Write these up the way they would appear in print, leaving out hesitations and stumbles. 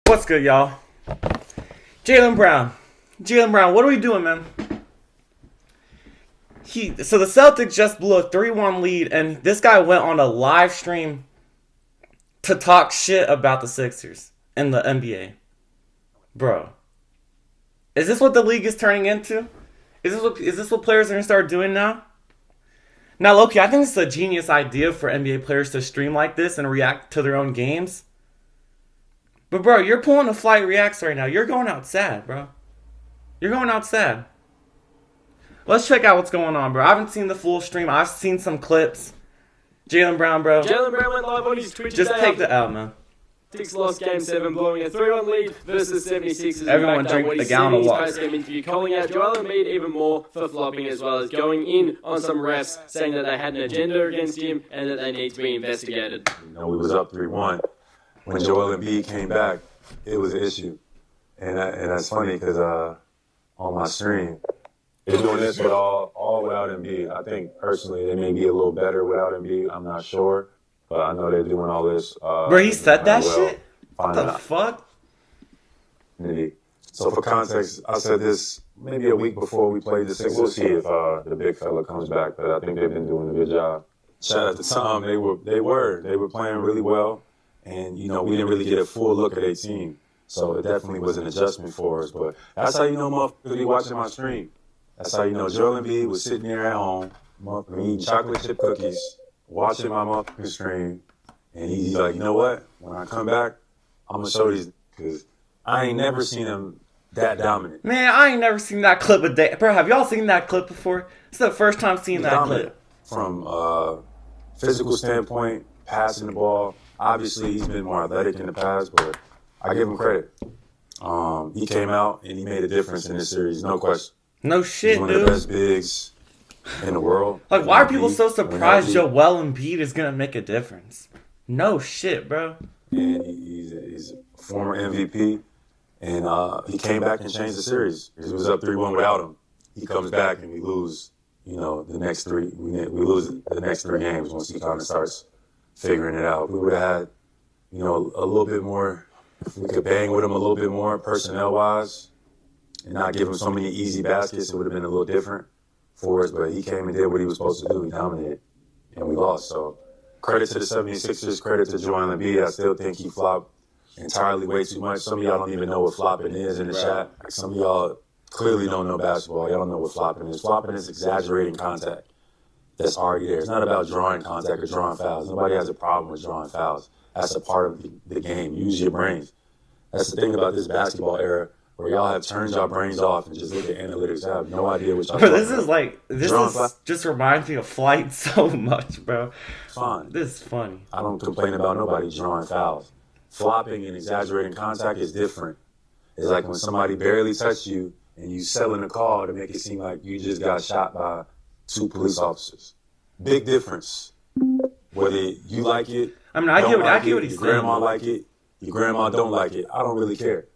What's good, y'all? Jaylen Brown. Jaylen Brown, what are we doing, man? So the Celtics just blew a 3-1 lead, and this guy went on a live stream to talk shit about the Sixers and the NBA. Bro. Is this what the league is turning into? Is this what players are going to start doing now? Now, Loki, I think it's a genius idea for NBA players to stream like this and react to their own games. But, bro, you're pulling a Flight Reacts right now. You're going out sad, bro. You're going out sad. Let's check out what's going on, bro. I haven't seen the full stream. I've seen some clips. Jaylen Brown, bro. Jaylen Brown went live on his Twitch. Just take the L, man. Six lost Game 7, blowing a 3-1 lead versus 76ers. Everyone drink a gallon of water. Post-game interview, calling out Joel Embiid even more for flopping, as well as going in on some refs, saying that they had an agenda against him and that they need to be investigated. We was up 3-1. When Joel Embiid came back, it was an issue. And that's funny because on my stream, they're doing this with all without Embiid. I think personally they may be a little better without Embiid. I'm not sure. But I know they're doing all this. Bro, he said that shit? What the fuck? Maybe. So for context, I said this maybe a week before we played the Sixers. We'll see if the big fella comes back, but I think they've been doing a good job. Shout out to Tom. They were playing really well, and we didn't really get a full look at their team. So it definitely was an adjustment for us. But that's how you know motherfuckers be watching my stream. That's how you know Joel Embiid was sitting there at home, eating chocolate chip cookies, watching my motherfucking stream, and he's like, you know what? When I come back, I'm gonna show these, because I ain't never seen him that dominant. Man, I ain't never seen that clip of day. Bro, have y'all seen that clip before? It's the first time seeing that clip. From physical standpoint, passing the ball. Obviously, he's been more athletic in the past, but I give him credit. He came out and he made a difference in this series, no question. No shit, he's one of the best bigs in the world. Like, why are people so surprised Joel Embiid is gonna make a difference? No shit, bro. And he's a former MVP, and he came back and changed the series. It was up 3-1 without him. He comes back and we lose. The next three. We lose the next 3 games once he kind of starts figuring it out. We would have had, a little bit more. If we could bang with him a little bit more personnel wise, and not give him so many easy baskets, it would have been a little different for us, but he came and did what he was supposed to do. He dominated, and we lost. So credit to the 76ers, credit to Joel Embiid. I still think he flopped entirely way too much. Some of y'all don't even know what flopping is in the chat. Some of y'all clearly don't know basketball. Y'all don't know what flopping is. Flopping is exaggerating contact that's already there. It's not about drawing contact or drawing fouls. Nobody has a problem with drawing fouls. That's a part of the game. Use your brains. That's the thing about this basketball era, where y'all have turned y'all brains off and just look at analytics. I have no idea what y'all Bro, this just reminds me of Flight so much, bro. Fine. This is funny. I don't complain about nobody drawing fouls. Flopping and exaggerating contact is different. It's like when somebody barely touched you and you selling a call to make it seem like you just got shot by 2 police officers. Big difference. Whether you like it, I mean, I get what he's saying. Your grandma like it, your grandma don't like it. I don't really care.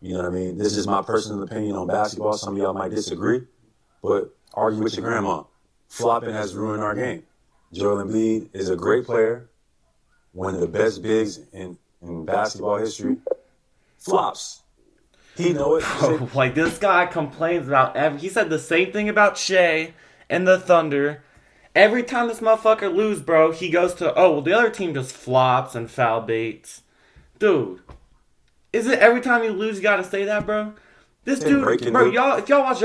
You know what I mean? This is my personal opinion on basketball. Some of y'all might disagree, but argue with your grandma. Flopping has ruined our game. Joel Embiid is a great player, one of the best bigs in basketball history. Flops. He know it. Like, this guy complains about he said the same thing about Shea and the Thunder. Every time this motherfucker lose, bro, he goes to, the other team just flops and foul baits. Dude. Is it every time you lose you gotta say that, bro? This dude, bro, if y'all watch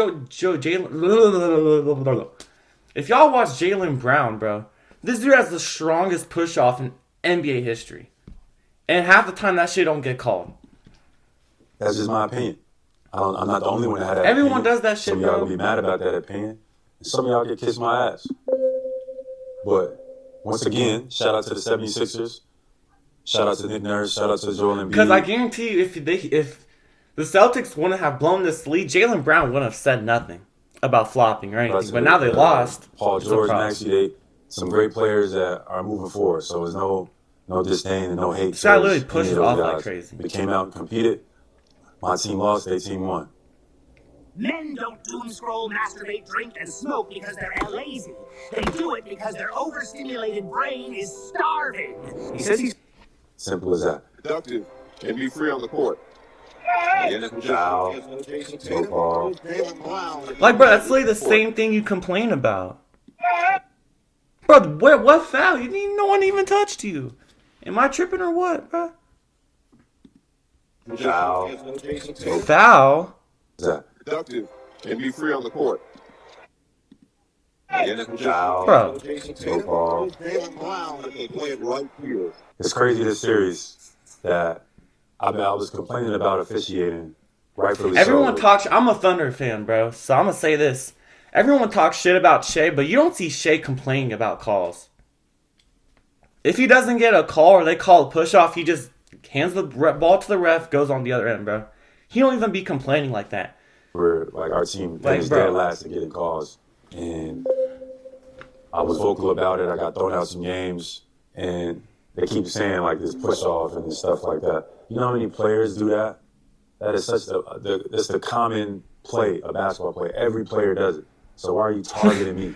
if y'all watch Jaylen Brown, bro, this dude has the strongest push-off in NBA history. And half the time that shit don't get called. That's just my opinion. I'm not the only one that had that Everyone opinion. does that shit, bro. Some of y'all will be mad about that opinion. And some of y'all get kissed my ass. But once again, shout out to the 76ers. Shout out to Nick Nurse. Shout out to Joel Embiid. Because I guarantee you, if the Celtics wouldn't have blown this lead, Jaylen Brown wouldn't have said nothing about flopping or anything. But now they lost. Paul George, Maxey, they some great players that are moving forward. So there's no disdain and no hate. This guy literally pushed it off like crazy. We came out and competed. My team lost. Their team won. Men don't doom scroll, masturbate, drink, and smoke because they're lazy. They do it because their overstimulated brain is starving. He says he's simple as that. Productive and be free on the court. Foul. No call. Like, bro, that's literally the same thing you complain about. Bro, what foul? No one even touched you. Am I tripping or what, bro? Foul. Foul? What's that? Productive and be free on the court. Foul. Bro. No call. It's crazy this series that I was complaining about officiating. Rightfully Everyone so. talks. I'm a Thunder fan, bro. So I'm gonna say this. Everyone talks shit about Shea, but you don't see Shea complaining about calls. If he doesn't get a call or they call a push off, he just hands the ball to the ref, goes on the other end, bro. He don't even be complaining like that. We're like our team Like, finished bro. dead last in getting calls, and I was vocal about it. I got thrown out some games, and they keep saying like this push off and this stuff like that. You know how many players do that? That is such that's the common play, a basketball play. Every player does it. So why are you targeting me?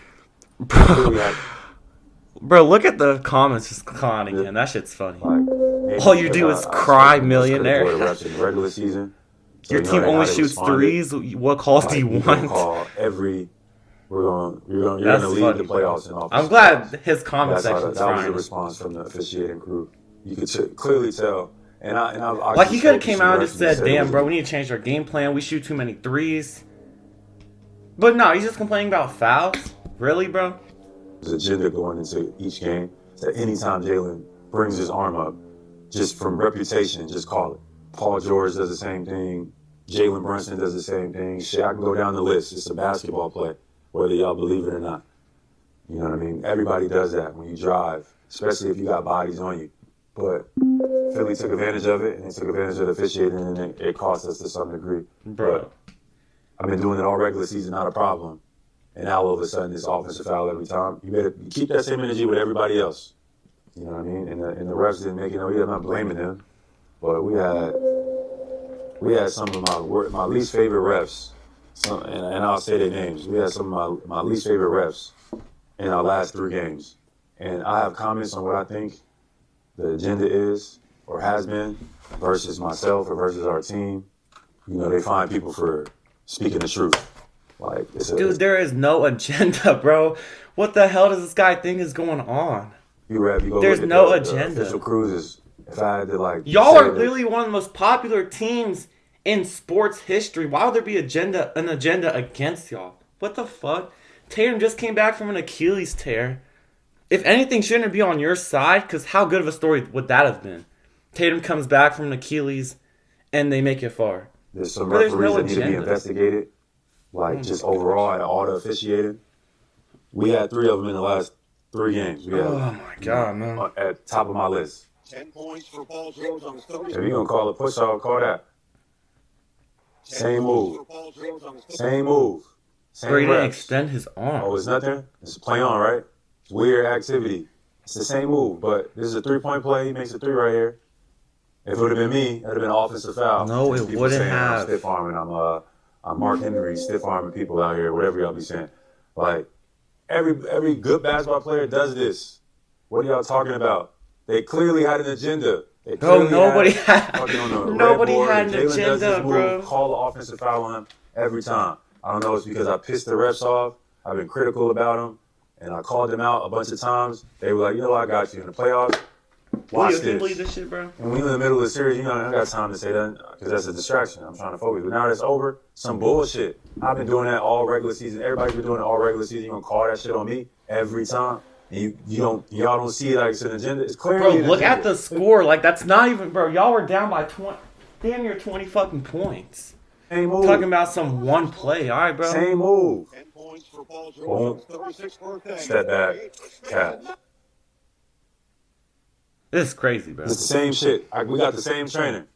Bro, look at the comments just clowning him. That shit's funny. Like, All you do is cry, millionaire. The refs in the regular season. So Your you know team how only they shoots responded. threes. What calls do you You're gonna want? call every. You're That's gonna lead funny, the playoffs in offense. I'm glad his comment That section's was the fine. response from the officiating crew. You could clearly tell. And I Like, he could have came out and just said, said, damn, bro, we need to change our game plan. We shoot too many threes. But no, he's just complaining about fouls. Really, bro? There's agenda going into each game. That anytime Jaylen brings his arm up, just from reputation, just call it. Paul George does the same thing. Jalen Brunson does the same thing. Shit, I can go down the list. It's a basketball play, whether y'all believe it or not. You know what I mean? Everybody does that when you drive, especially if you got bodies on you. But Philly took advantage of it, and they took advantage of the officiating, and it cost us to some degree. Bro. But I've been doing it all regular season, not a problem. And now all of a sudden, it's offensive foul every time. You better keep that same energy with everybody else. You know what I mean? And the refs didn't make it. I'm not blaming them, but we had some of my least favorite refs, and I'll say their names. We had some of my least favorite refs in our last 3 games, and I have comments on what I think the agenda is or has been versus myself or versus our team. You know, they find people for speaking the truth. Like, Dude, there is no agenda, bro. What the hell does this guy think is going on? There's no agenda. Official cruises. If I had to y'all are literally one of the most popular teams in sports history. Why would there be an agenda against y'all? What the fuck? Tatum just came back from an Achilles tear. If anything, shouldn't it be on your side? Because how good of a story would that have been? Tatum comes back from an Achilles, and they make it far. There's some But there's referees no that need to be agenda. investigated. Just overall at all the officiating. We had 3 of them in the last 3 games. Oh my god, man. At top of my list. 10 points for Paul George on his third. If you're going to call a push-off, call that. Same move. Same move. Same Bro, he didn't refs. extend his arm. Oh, it's nothing? It's a play on, right? It's weird activity. It's the same move, but this is a 3-point play. He makes a 3 right here. If it would have been me, that would have been an offensive foul. No, it People wouldn't saying have. I'm stiff-arming. I'm Mark Henry, stiff-arming people out here, whatever y'all be saying. Like, every good basketball player does this. What are y'all talking about? They clearly had an agenda. Bro, nobody had Nobody an Jaylen does agenda, this move, bro. call the offensive foul on him every time. I don't know if it's because I pissed the refs off. I've been critical about them, and I called them out a bunch of times. They were like, you know what, I got you in the playoffs. Watch You this. believe this shit, bro? And when you're in the middle of the series, I don't got time to say that because that's a distraction. I'm trying to focus. But now that's over, some bullshit. I've been doing that all regular season. Everybody's been doing it all regular season. You're going to call that shit on me every time. And y'all don't see it like it's an agenda. It's clearly Bro, an look agenda. at the score. Like, that's not even, bro. Y'all were down by 20, damn near 20 fucking points. Same move. Talking about some one play. All right, bro. Same move. 10 points for Paul George on his 36th birthday. Step back. Cat. This is crazy, bro. It's the same shit. We got the same trainer.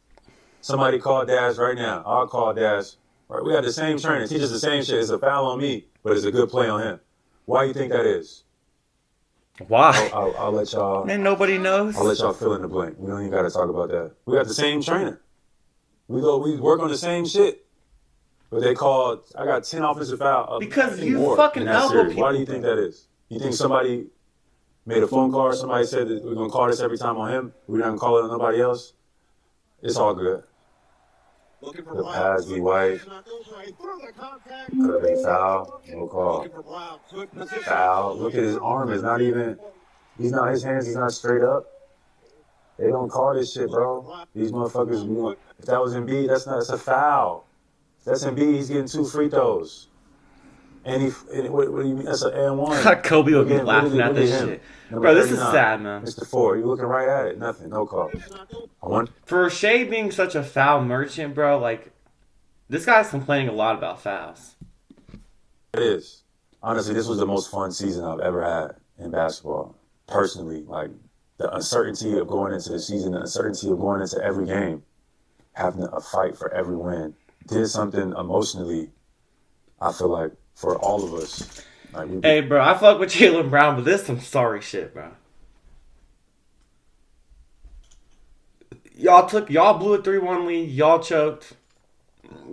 Somebody call Dash right now. I'll call Dash. Right, we got the same trainer. Teaches the same shit. It's a foul on me, but it's a good play on him. Why you think that is? Why? I'll let y'all. Man, nobody knows. I'll let y'all fill in the blank. We don't even got to talk about that. We got the same trainer. We work on the same shit. But they called. I got 10 offensive fouls. Because you fucking elbow series. people. Why do you think that is? You think somebody made a phone call or somebody said that we're gonna call this every time on him? We're not gonna call it on nobody else. It's all good. Looking for The Brown. pass be white. Could have been foul. No call. Looking for Brown. Good position. Foul. Look at his arm. It's not even. He's not. His hands is not straight up. They don't call this shit, bro. These motherfuckers. If that was Embiid, that's a foul. If that's Embiid, he's getting 2 free throws. And what do you mean? That's an and one. Kobe would be Look laughing at look this him. shit. Number Bro, this is 39. sad, man. Mr. 4, you looking right at it. Nothing. No call. For Shea being such a foul merchant, bro, like, this guy's complaining a lot about fouls. It is. Honestly, this was the most fun season I've ever had in basketball. Personally, like the uncertainty of going into the season, the uncertainty of going into every game, having a fight for every win, did something emotionally, I feel like, for all of us. Like Hey, bro, I fuck with Jaylen Brown, but this is some sorry shit, bro. Y'all blew a 3-1 lead. Y'all choked.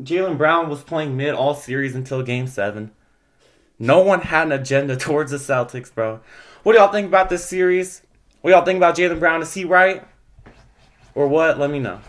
Jaylen Brown was playing mid all series until Game 7. No one had an agenda towards the Celtics, bro. What do y'all think about this series? What do y'all think about Jaylen Brown? Is he right? Or what? Let me know.